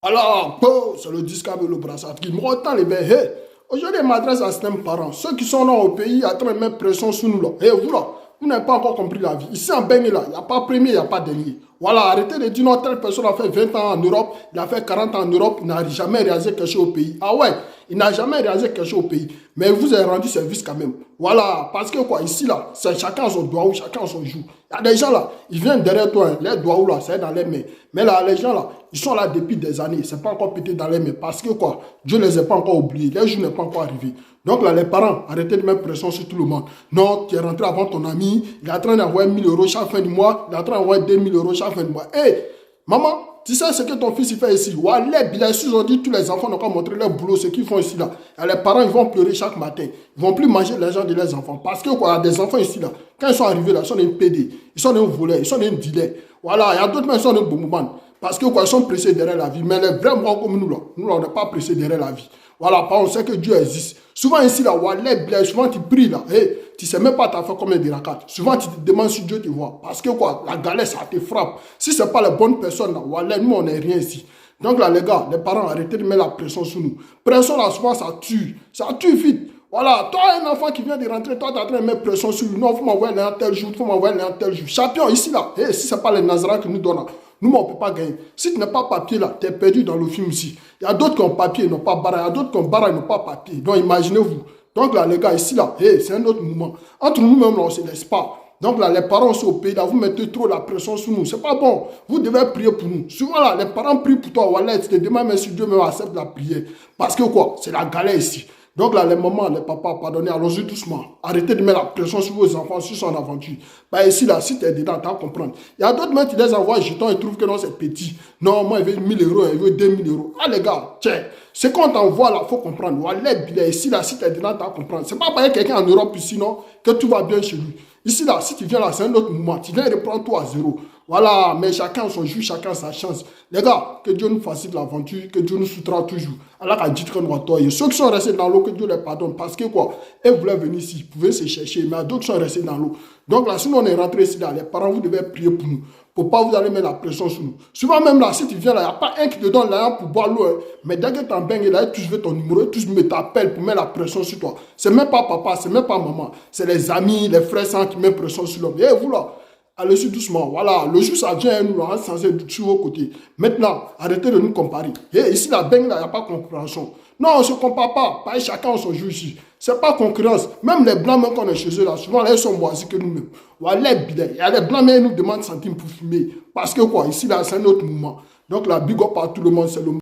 Alors, c'est le disque avec le brassard qui me retend les bêtes. Hey, aujourd'hui, je m'adresse à certains parents. Ceux qui sont là au pays, en train de mettre pression sur nous là. Hey, vous là, vous n'avez pas encore compris la vie. Ici en Bénin là, il n'y a pas premier, il n'y a pas dernier. Voilà, arrêtez de dire non, telle personne a fait 20 ans en Europe, il a fait 40 ans en Europe, il n'a jamais réalisé quelque chose au pays. Ah ouais, il n'a jamais réalisé quelque chose au pays. Mais vous avez rendu service quand même. Voilà, parce que quoi, ici là, c'est chacun son doigt ou chacun son joue. Il y a des gens là, ils viennent derrière toi, hein, les doigts ou là, c'est dans les mains. Mais là, les gens là, ils sont là depuis des années, c'est pas encore pété dans les mains. Parce que quoi, Dieu ne les a pas encore oubliés, les jours n'est pas encore arrivé. Donc là, les parents, arrêtez de mettre pression sur tout le monde. Non, tu es rentré avant ton ami, il est en train d'envoyer 1000 euros chaque fin du mois, il est en train d'envoyer 2000 euros chaque fin du mois. Hé, maman, tu sais ce que ton fils il fait ici? Ouais, bien sûr, ils ont dit tous les enfants n'ont pas montré leur boulot, ce qu'ils font ici là. Et les parents, ils vont pleurer chaque matin. Ils vont plus manger l'argent de leurs enfants. Parce que quoi, il y a des enfants ici là. Quand ils sont arrivés là, ils sont des PD, ils sont des voleurs, ils sont des dealers. Voilà, il y a d'autres, mais ils sont des boumouman. Parce que quoi, ils sont pressés derrière la vie. Mais les vrais morts comme nous là, on n'est pas pressés derrière la vie. Voilà, on sait que Dieu existe. Souvent ici là, souvent tu pries là, hey, tu sais même pas t'as fait combien de rakats. Souvent tu te demandes si Dieu te voit. Parce que quoi, la galère ça te frappe. Si c'est pas les bonnes personnes là, voilà, nous on n'est rien ici. Donc là les gars, les parents, arrêtez de mettre la pression sur nous. Pression là souvent ça tue vite. Voilà, toi un enfant qui vient de rentrer, toi tu es en train de mettre pression sur lui. Non, faut m'envoyer un tel jour, faut m'envoyer un tel jour. Champion ici là, hey, si c'est pas les Nazareth qui nous donnent là. Nous, on ne peut pas gagner. Si tu n'as pas papier là, tu es perdu dans le film ici. Il y a d'autres qui ont papier, ils n'ont pas barra. Il y a d'autres qui ont barra, ils n'ont pas papier. Donc imaginez-vous. Donc là, les gars, ici là, hey, c'est un autre moment. Entre nous-mêmes, on ne se laisse pas. Donc là, les parents sont au pays, là, vous mettez trop la pression sur nous. C'est pas bon. Vous devez prier pour nous. Souvent là, les parents prient pour toi. Voilà, tu te demandes même si Dieu me accepte la prière. Parce que quoi, c'est la galère ici. Donc là, les mamans, les papas, pardonnez, allons-y doucement. Arrêtez de mettre la pression sur vos enfants, sur son aventure. Bah ici, là, si tu es dedans, tu vas comprendre. Il y a d'autres mecs qui les envoient jetons et trouvent que non, c'est petit. Non, moi, il veut 1000 euros, il veut 2000 euros. Ah les gars, tiens, ce qu'on t'envoie là, il faut comprendre. Voilà, ici, là, si tu es dedans, tu vas comprendre. C'est pas parce que quelqu'un en Europe ici, non, que tout va bien chez lui. Ici, là, si tu viens là, c'est un autre moment. Tu viens reprendre tout à zéro. Voilà, mais chacun son jus, chacun sa chance. Les gars, que Dieu nous facilite l'aventure, que Dieu nous soutiendra toujours. Allah a dit que nous attendons. Ceux qui sont restés dans l'eau, que Dieu les pardonne. Parce que quoi, ils voulaient venir ici, ils pouvaient se chercher, mais d'autres sont restés dans l'eau. Donc là, si on est rentré ici, là, les parents, vous devez prier pour nous. Pour pas vous aller mettre la pression sur nous. Souvent même là, si tu viens là, il n'y a pas un qui te donne l'argent pour boire l'eau. Hein. Mais dès que tu en baignes là, tu veux ton numéro, tu me t'appelles pour mettre la pression sur toi. C'est même pas papa, c'est même pas maman. C'est les amis, les frères sans qui mettent pression sur l'homme. Et vous là, allez-y doucement. Voilà, le jour ça vient, nous, on est censé être sur vos côtés. Maintenant, arrêtez de nous comparer. Et ici, la baigne là, il n'y a pas de compréhension. Non, on ne se compare pas. Pas chacun son jour ici. Ce n'est pas concurrence. Même les blancs, même quand on est chez eux là, souvent là, ils sont moisis que nous-mêmes. Voilà, il y a les blancs, mais ils nous demandent centimes pour fumer. Parce que quoi, ici là, c'est un autre mouvement. Donc la big up à tout le monde, c'est le